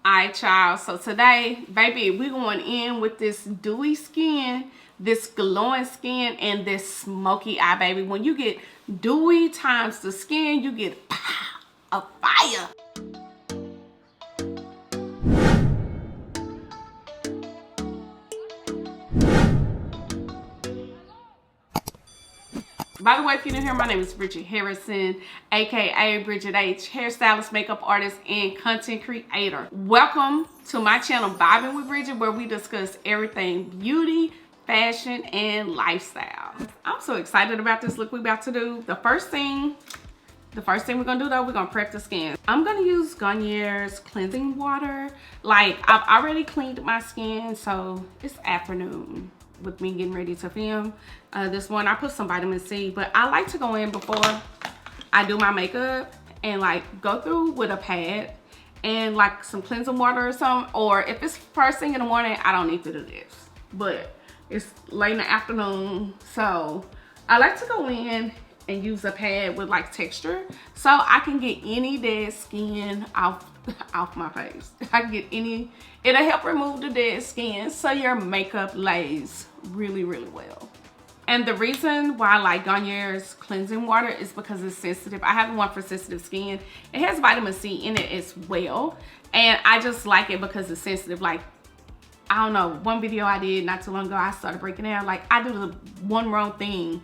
Alright, child, so today, baby, we're going in with this dewy skin, this glowing skin, and this smoky eye, baby. When you get dewy times the skin, you get a fire. By the way, if you didn't hear, my name is Bridget Harrison, aka Bridget H, hairstylist, makeup artist, and content creator. Welcome to my channel, Vibing with Bridget, where we discuss everything beauty, fashion, and lifestyle. I'm so excited about this look we're about to do. The first thing we're gonna do though, we're gonna prep the skin. I'm gonna use Garnier's cleansing water. Like, I've already cleaned my skin, so it's afternoon with me getting ready to film. This one, I put some vitamin C, but I like to go in before I do my makeup and like go through with a pad and like some cleansing water or something. Or if it's first thing in the morning, I don't need to do this. But it's late in the afternoon, so I like to go in and use a pad with like texture so I can get any dead skin off my face. I can get any, it'll help remove the dead skin so your makeup lays really, really well. And the reason why I like Garnier's cleansing water is because it's sensitive. I have one for sensitive skin. It has vitamin C in it as well. And I just like it because it's sensitive. Like, I don't know, one video I did not too long ago, I started breaking out. Like, I do the one wrong thing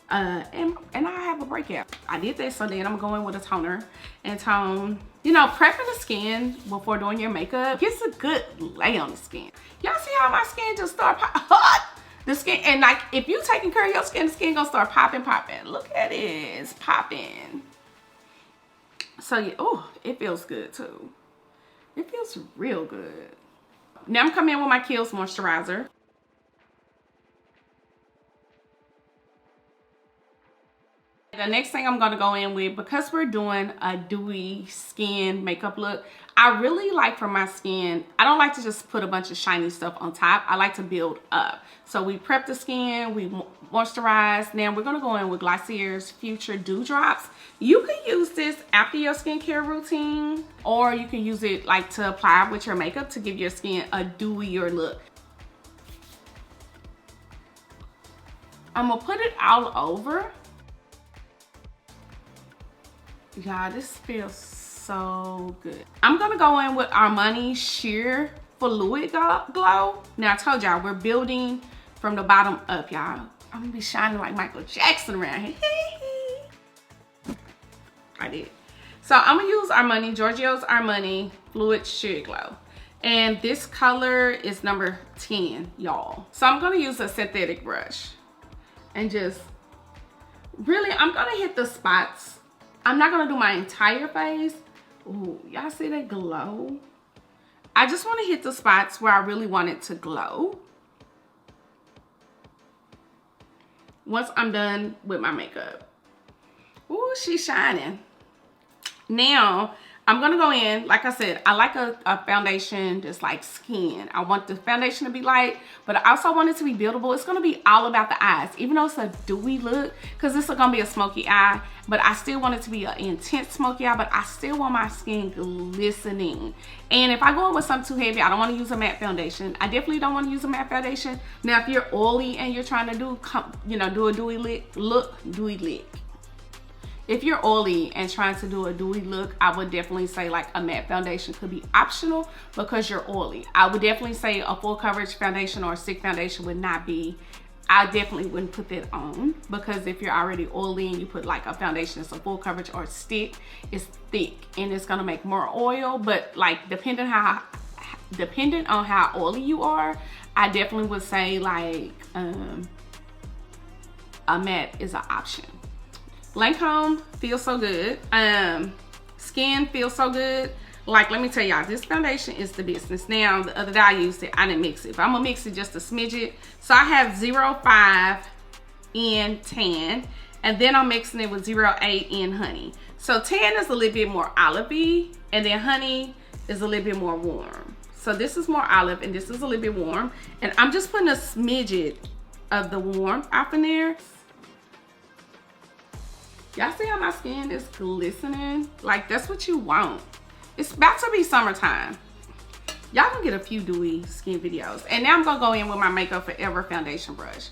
and I have a breakout. I did that, so then I'm going with a toner and tone. You know, prepping the skin before doing your makeup gets a good lay on the skin. Y'all see how my skin just start hot? The skin, and like if you taking care of your skin, the skin gonna start popping. Look at it, it's popping. So yeah, oh, it feels good too. It feels real good. Now I'm coming in with my Kiehl's moisturizer. The next thing I'm gonna go in with, because we're doing a dewy skin makeup look, I really like for my skin, I don't like to just put a bunch of shiny stuff on top. I like to build up. So we prep the skin, we moisturize. Now we're gonna go in with Glossier's Future Dew Drops. You can use this after your skincare routine, or you can use it like to apply with your makeup to give your skin a dewier look. I'm gonna put it all over. Yeah, this feels so good. I'm gonna go in with Armani Sheer Fluid Glow. Now I told y'all, we're building from the bottom up, y'all. I'm gonna be shining like Michael Jackson around here. I did. So I'm gonna use Giorgio's Armani Fluid Sheer Glow. And this color is number 10, y'all. So I'm gonna use a synthetic brush and just really, I'm gonna hit the spots. I'm not gonna do my entire face. Ooh, y'all see that glow? I just wanna hit the spots where I really want it to glow. Once I'm done with my makeup. Ooh, she's shining. Now, I'm gonna go in, like I said, I like a foundation that's like skin. I want the foundation to be light, but I also want it to be buildable. It's gonna be all about the eyes, even though it's a dewy look, because this is gonna be a smoky eye, but I still want it to be an intense smoky eye, but I still want my skin glistening. And if I go in with something too heavy, I don't wanna use a matte foundation. I definitely don't wanna use a matte foundation. Now, if you're oily and you're trying to do, do a dewy look. If you're oily and trying to do a dewy look, I would definitely say like a matte foundation could be optional because you're oily. I would definitely say a full coverage foundation or a stick foundation would not be, I definitely wouldn't put that on, because if you're already oily and you put like a foundation that's a full coverage or stick, it's thick and it's gonna make more oil. But like depending on how oily you are, I definitely would say like a matte is an option. Lancome feels so good. Skin feels so good. Like, let me tell y'all, this foundation is the business. Now, the other day I used it, I didn't mix it, but I'm gonna mix it just a smidget. So I have 05 in tan, and then I'm mixing it with 08 in honey. So tan is a little bit more olivey, and then honey is a little bit more warm. So this is more olive, and this is a little bit warm. And I'm just putting a smidget of the warm off in there. Y'all see how my skin is glistening? Like, that's what you want. It's about to be summertime. Y'all can get a few dewy skin videos. And now I'm gonna go in with my Makeup Forever foundation brush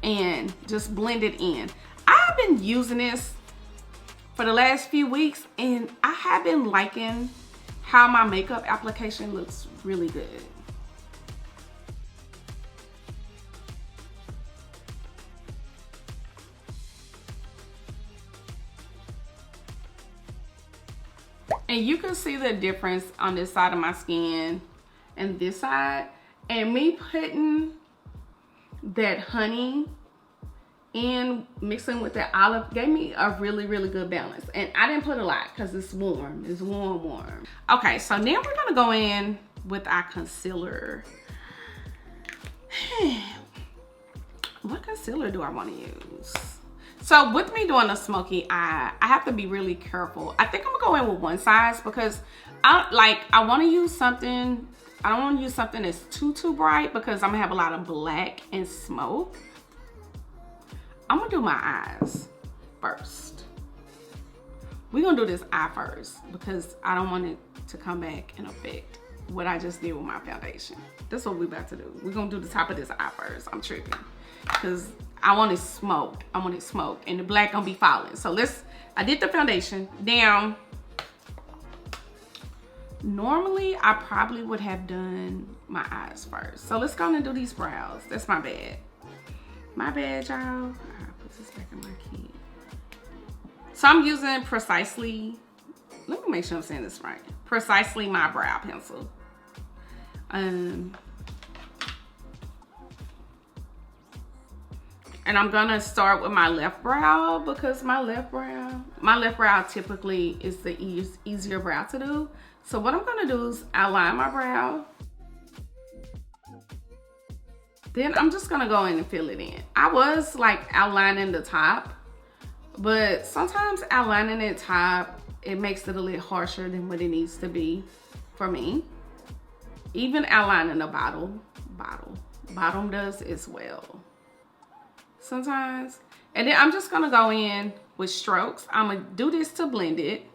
and just blend it in. I've been using this for the last few weeks, and I have been liking how my makeup application looks really good. And you can see the difference on this side of my skin and this side. And me putting that honey in, mixing with that olive, gave me a really, really good balance. And I didn't put a lot because it's warm. It's warm, warm. Okay, so now we're gonna go in with our concealer. What concealer do I want to use? So with me doing a smoky eye, I have to be really careful. I think I'm gonna go in with one size because I want to use something. I don't want to use something that's too bright because I'm gonna have a lot of black and smoke. I'm gonna do my eyes first. We're gonna do this eye first because I don't want it to come back and affect what I just did with my foundation. That's what we're about to do. We're gonna do the top of this eye first. I'm tripping because I want it smoked. I want it smoked, and the black gonna be falling. So I did the foundation. Now, normally I probably would have done my eyes first. So let's go and do these brows. That's my bad. My bad, y'all. I'll put this back in my key. So I'm using Precisely. Let me make sure I'm saying this right. Precisely my brow pencil. And I'm gonna start with my left brow because my left brow typically is the easier brow to do. So what I'm gonna do is outline my brow. Then I'm just gonna go in and fill it in. I was like outlining the top, but sometimes outlining the top, it makes it a little harsher than what it needs to be for me. Even outlining the bottom does as well sometimes. And then I'm just gonna go in with strokes. I'm gonna do this to blend it.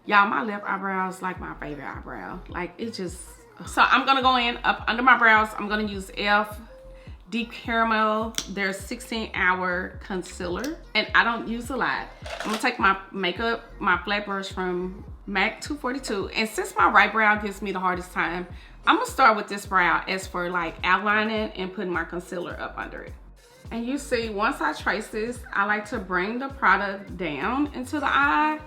Y'all, my left eyebrow is like my favorite eyebrow. Like, it just, so I'm gonna go in up under my brows. I'm gonna use e.l.f. Deep Caramel, their 16-hour concealer, and I don't use a lot. I'm gonna take my flat brush from MAC 242, and since my right brow gives me the hardest time, I'm gonna start with this brow as for like outlining and putting my concealer up under it. And you see, once I trace this, I like to bring the product down into the eye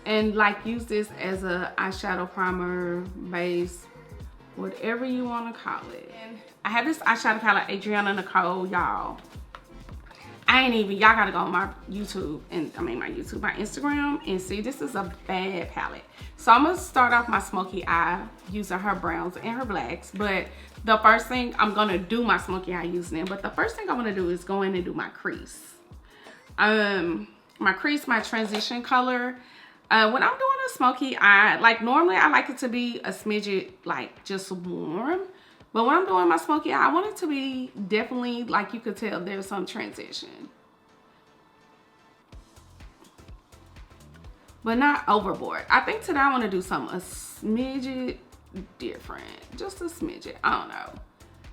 and like use this as a eyeshadow primer, base, whatever you want to call it. And I have this eyeshadow palette, Adriana Nicole, y'all. Y'all gotta go on my YouTube, my Instagram, and see, this is a bad palette. So I'm gonna start off my smoky eye using her browns and her blacks, but the first thing I'm gonna do my smoky eye using them, but the first thing I'm gonna do is go in and do my crease. My transition color. When I'm doing a smoky eye, like normally I like it to be a smidget, like just warm. But when I'm doing my smoky eye, I want it to be definitely, like you could tell there's some transition. But not overboard. I think today I want to do something a smidget different. Just a smidget. I don't know.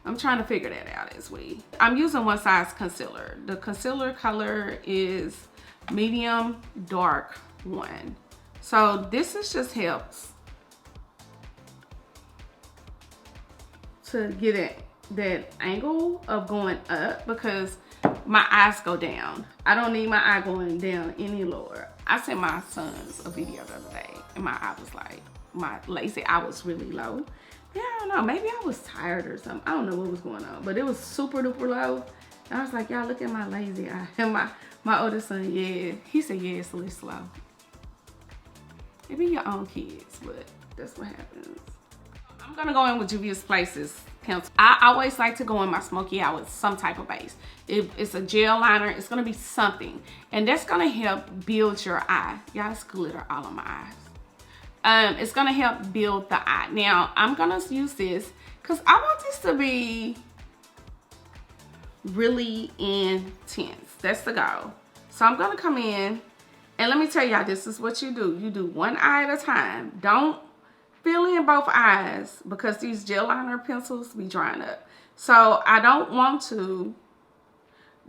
I'm trying to figure that out as I'm using one size concealer. The concealer color is medium dark 1. So this just helps to get that angle of going up because my eyes go down. I don't need my eye going down any lower. I sent my sons a video the other day and my eye was like, my lazy eye was really low. Yeah, I don't know, maybe I was tired or something. I don't know what was going on, but it was super duper low. And I was like, y'all, look at my lazy eye. And my oldest son, yeah, he said, yeah, it's a little slow. It be your own kids, but that's what happens. I'm gonna go in with Juvia's Places pencil. I always like to go in my smoky eye with some type of base. If it's a gel liner, it's gonna be something. And that's gonna help build your eye. Y'all, it's glitter all on my eyes. It's gonna help build the eye. Now, I'm gonna use this because I want this to be really intense. That's the goal. So I'm gonna come in, and let me tell y'all, this is what you do. You do one eye at a time. Don't fill in both eyes because these gel liner pencils be drying up. So I don't want to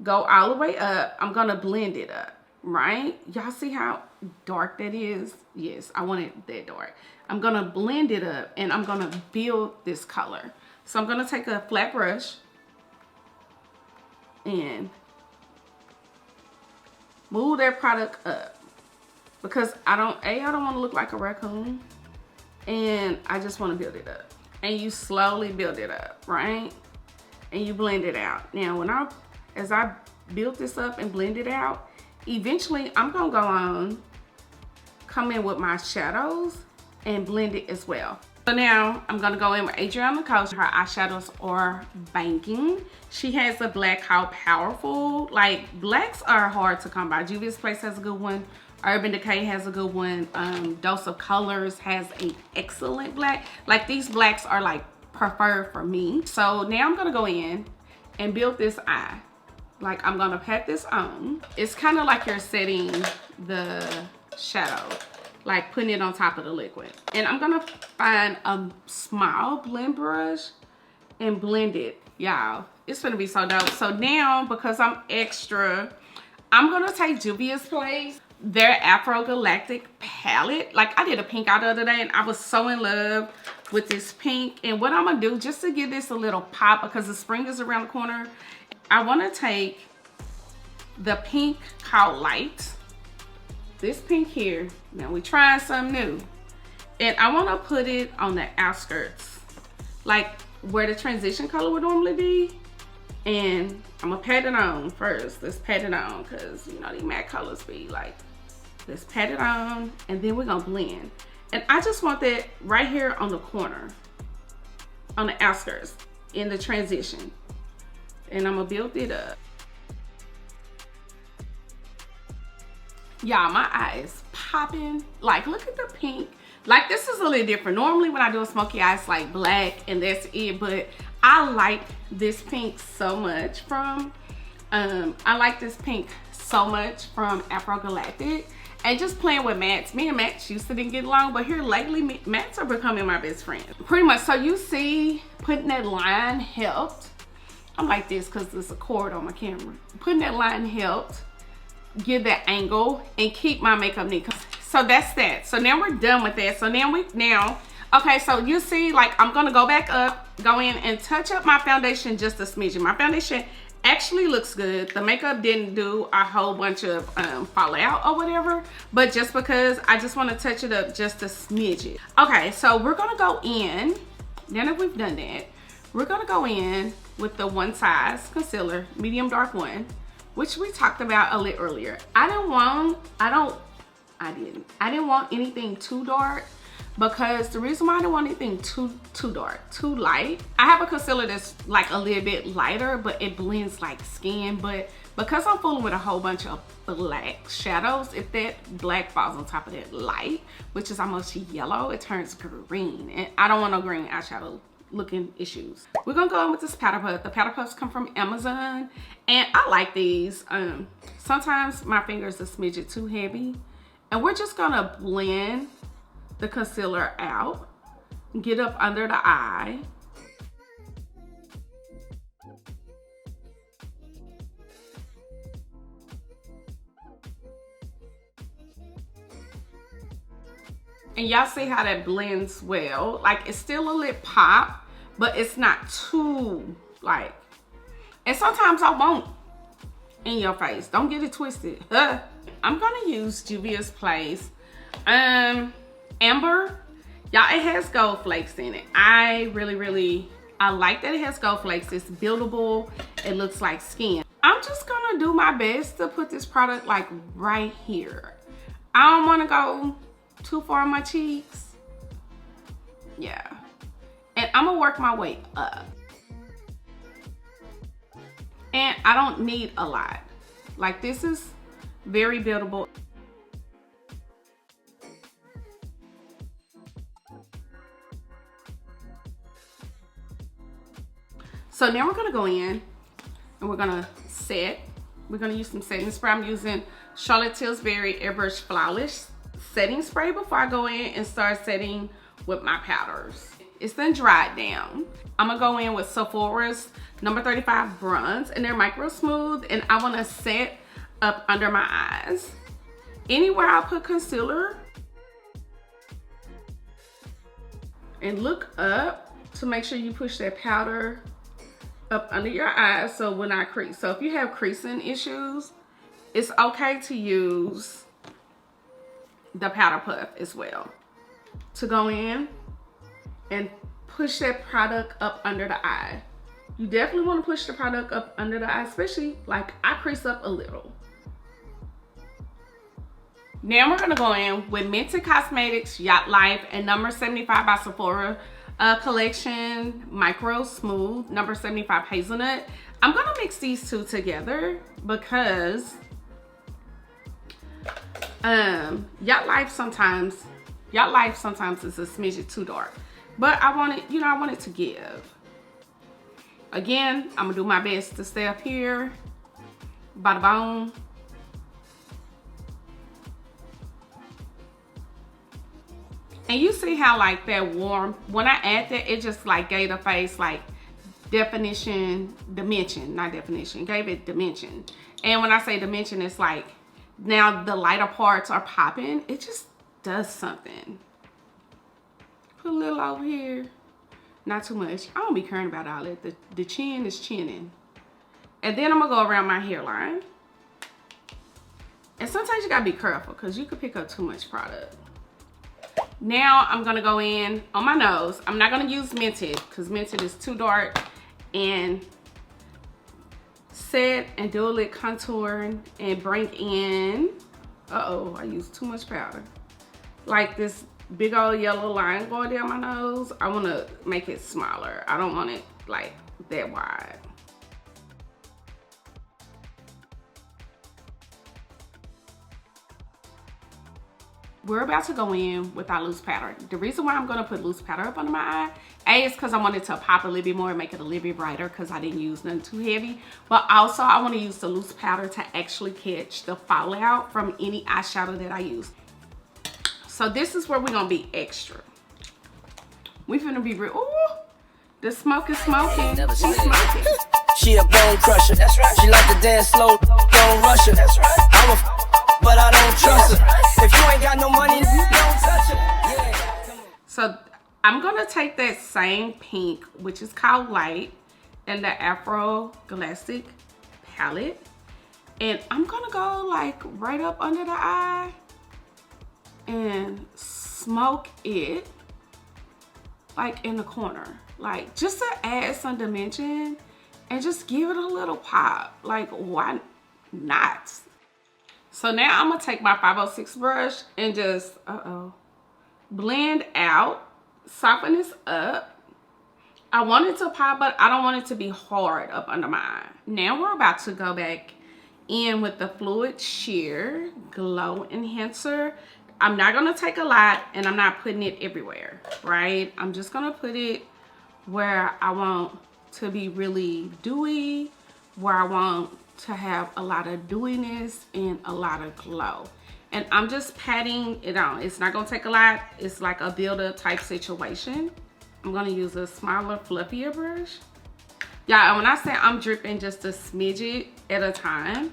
go all the way up. I'm gonna blend it up, right? Y'all see how dark that is? Yes, I want it that dark. I'm gonna blend it up and I'm gonna build this color. So I'm gonna take a flat brush and move that product up because I don't want to look like a raccoon, and I just want to build it up. And you slowly build it up, right? And you blend it out. Now, as I build this up and blend it out, eventually I'm gonna come in with my shadows and blend it as well. So now I'm gonna go in with Adriana Coach. Her eyeshadows are banging. She has a black called Powerful. Like, blacks are hard to come by. Juvia's Place has a good one. Urban Decay has a good one. Dose of Colors has an excellent black. Like, these blacks are like preferred for me. So now I'm gonna go in and build this eye. Like, I'm gonna pat this on. It's kind of like you're setting the shadow, like putting it on top of the liquid. And I'm gonna find a small blend brush and blend it. Y'all, it's gonna be so dope. So now, because I'm extra, I'm gonna take Juvia's Place, their Afro Galactic palette. Like, I did a pink out the other day and I was so in love with this pink. And what I'm gonna do, just to give this a little pop, because the spring is around the corner, I wanna take the pink called Light. This pink here, now we trying something new. And I wanna put it on the outskirts, like where the transition color would normally be. And I'm gonna pat it on first. Let's pat it on, cause you know these matte colors be like, let's pat it on and then we're gonna blend. And I just want that right here on the corner, on the outskirts, in the transition. And I'm gonna build it up. Y'all, my eye is popping. Like, look at the pink. Like, this is a little different. Normally when I do a smoky eye, it's like black and that's it. But I like this pink so much from, Afro Galactic. And just playing with mattes. Me and Max used to didn't get along, but here lately, mattes are becoming my best friend. Pretty much. So you see, putting that line helped. I'm like this because there's a cord on my camera. Putting that line helped give that angle and keep my makeup neat. So that's that. So now we're done with that. So now okay, so you see, like, I'm gonna go back up, go in and touch up my foundation just a smidgen. My foundation actually looks good. The makeup didn't do a whole bunch of fallout or whatever, but just because I just want to touch it up just a smidgen. Okay, so we're gonna go in, now that we've done that, we're gonna go in with the One Size concealer, medium dark one, which we talked about a little earlier. I didn't want anything too dark, because the reason why I didn't want anything too dark, too light. I have a concealer that's like a little bit lighter, but it blends like skin. But because I'm fooling with a whole bunch of black shadows, if that black falls on top of that light, which is almost yellow, it turns green. And I don't want no green eyeshadow looking issues. We're gonna go in with this powder puff. The powder puffs come from Amazon and I like these. Sometimes my fingers are smidget too heavy, and we're just gonna blend the concealer out, get up under the eye. And y'all see how that blends well. Like, it's still a lip pop, but it's not too, like, and sometimes I won't in your face. Don't get it twisted. I'm gonna use Juvia's Place Amber. Y'all, it has gold flakes in it. I like that it has gold flakes. It's buildable. It looks like skin. I'm just gonna do my best to put this product like right here. I don't wanna go too far on my cheeks. Yeah. And I'm gonna work my way up. And I don't need a lot. Like, this is very buildable. So now we're gonna go in and we're gonna set. We're gonna use some setting spray. I'm using Charlotte Tilbury Airbrush Flawless setting spray before I go in and start setting with my powders. It's then dried down. I'm gonna go in with Sephora's number 35 bronze, and they're micro smooth, and I wanna set up under my eyes. Anywhere I put concealer, and look up to make sure you push that powder up under your eyes so when I crease. So if you have creasing issues, it's okay to use the powder puff as well to go in and push that product up under the eye. You definitely want to push the product up under the eye, especially like I crease up a little. Now we're gonna go in with Mented Cosmetics Yacht Life and number 75 by Sephora collection Micro Smooth number 75 Hazelnut. I'm gonna mix these two together because Yacht Life sometimes is a smidget too dark, but I want it, you know, I want it to give. Again, I'm gonna do my best to stay up here by the bone. And you see how like that warm, when I add that, it just like gave the face like dimension, not definition, gave it dimension. And when I say dimension, it's like now the lighter parts are popping. It just does something. Put a little over here, not too much. I don't be caring about all that. The chin is chinning. And then I'm gonna go around my hairline. And sometimes you gotta be careful because you could pick up too much product. Now I'm gonna go in on my nose. I'm not gonna use Mented because Mented is too dark, and set and do a little contour and bring in, I used too much powder. Like this big old yellow line going down my nose. I wanna make it smaller. I don't want it like that wide. We're about to go in with our loose powder. The reason why I'm gonna put loose powder up under my eye, is because I wanted to pop a little bit more and make it a little bit brighter because I didn't use nothing too heavy. But also I wanna use the loose powder to actually catch the fallout from any eyeshadow that I use. So this is where we're gonna be extra. We're gonna be real, ooh, the smoke is smoking, she's smoking. She a bone crusher, that's right. She like to dance slow, don't rush her, that's right. I'm a but I don't trust her. If you ain't got no money, don't touch her. Yeah. So I'm gonna take that same pink, which is called Light, and the Afro Galactic palette, and I'm gonna go like right up under the eye and smoke it like in the corner, like just to add some dimension and just give it a little pop. Like, why not? So now I'm gonna take my 506 brush and just, blend out, soften this up. I want it to pop, but I don't want it to be hard up under my eye. Now we're about to go back in with the Fluid Sheer Glow Enhancer. I'm not gonna take a lot, and I'm not putting it everywhere, right? I'm just gonna put it where I want to be really dewy, where I want to have a lot of dewiness and a lot of glow. And I'm just patting it on. It's not gonna take a lot. It's like a builder type situation. I'm gonna use a smaller, fluffier brush. Yeah, when I say I'm dripping just a smidget at a time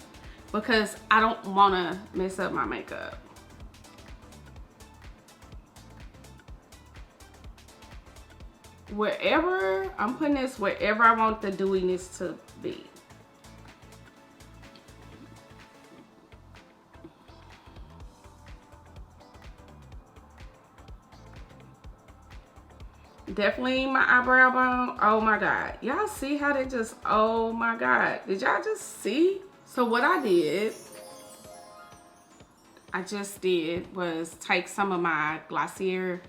because I don't wanna mess up my makeup. Wherever, I'm putting this wherever I want the dewiness to be. Definitely my eyebrow bone. Oh my God. Y'all see how they just, oh my God. Did y'all just see? So what I just did was take some of my Glossier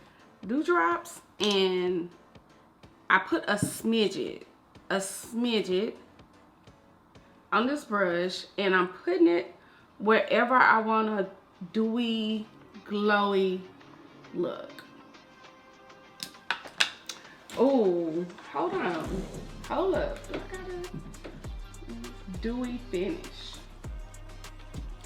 Dewdrops and I put a smidget on this brush, and I'm putting it wherever I want a dewy, glowy look. Oh, hold on. Hold up. I got a dewy finish.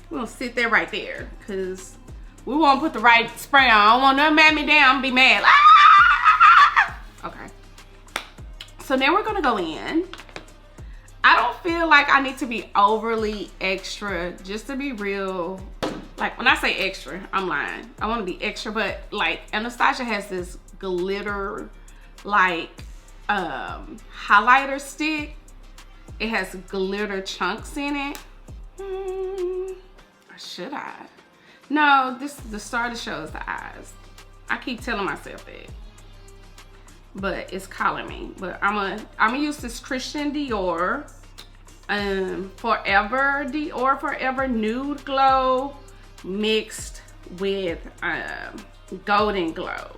We're gonna sit there right there because we won't put the right spray on. I don't want nothing to pat me down and be mad. Ah! Okay. So now we're gonna go in. I don't feel like I need to be overly extra, just to be real. Like when I say extra, I'm lying. I want to be extra, but like Anastasia has this glitter like highlighter stick. It has glitter chunks in it. Or should I? No, this the star that shows the eyes. I keep telling myself that, but it's calling me. But I'm gonna use this Christian Dior Forever Nude Glow mixed with Golden Glow.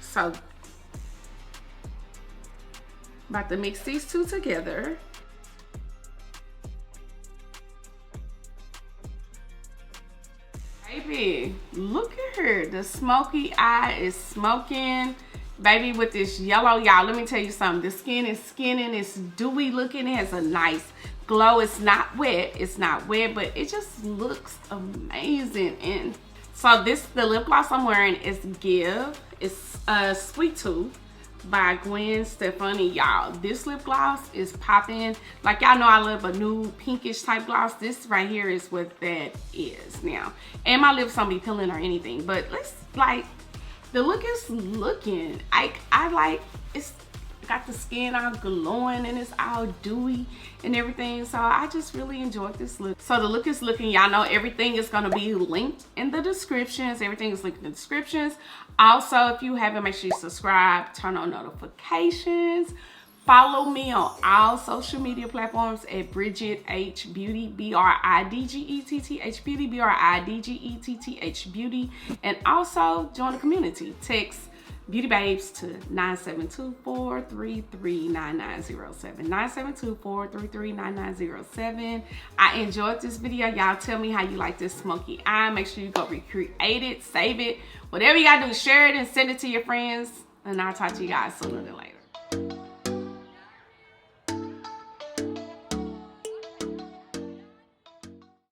So about to mix these two together. Baby, look at her. The smoky eye is smoking. Baby, with this yellow, y'all, let me tell you something. The skin is skinning. It's dewy looking. It has a nice glow. It's not wet. It's not wet, but it just looks amazing. And so the lip gloss I'm wearing is Give. It's Sweet Tooth by Gwen Stefani. Y'all, this lip gloss is popping. Like y'all know I love a nude pinkish type gloss. This right here is what that is now. And my lips don't be peeling or anything, but let's like, the look is looking. I like, it's got the skin all glowing and it's all dewy and everything. So I just really enjoyed this look. So the look is looking, y'all know everything is gonna be linked in the descriptions. Everything is linked in the descriptions. Also, if you haven't, make sure you subscribe, turn on notifications. Follow me on all social media platforms at Bridget H Beauty, BRIDGETTH Beauty, BRIDGETTH Beauty. And also join the community. Text Beauty Babes to 972-433-9907. 972-433-9907. I enjoyed this video. Y'all tell me how you like this smoky eye. Make sure you go recreate it, save it. Whatever you gotta do, share it and send it to your friends. And I'll talk to you guys sooner than later.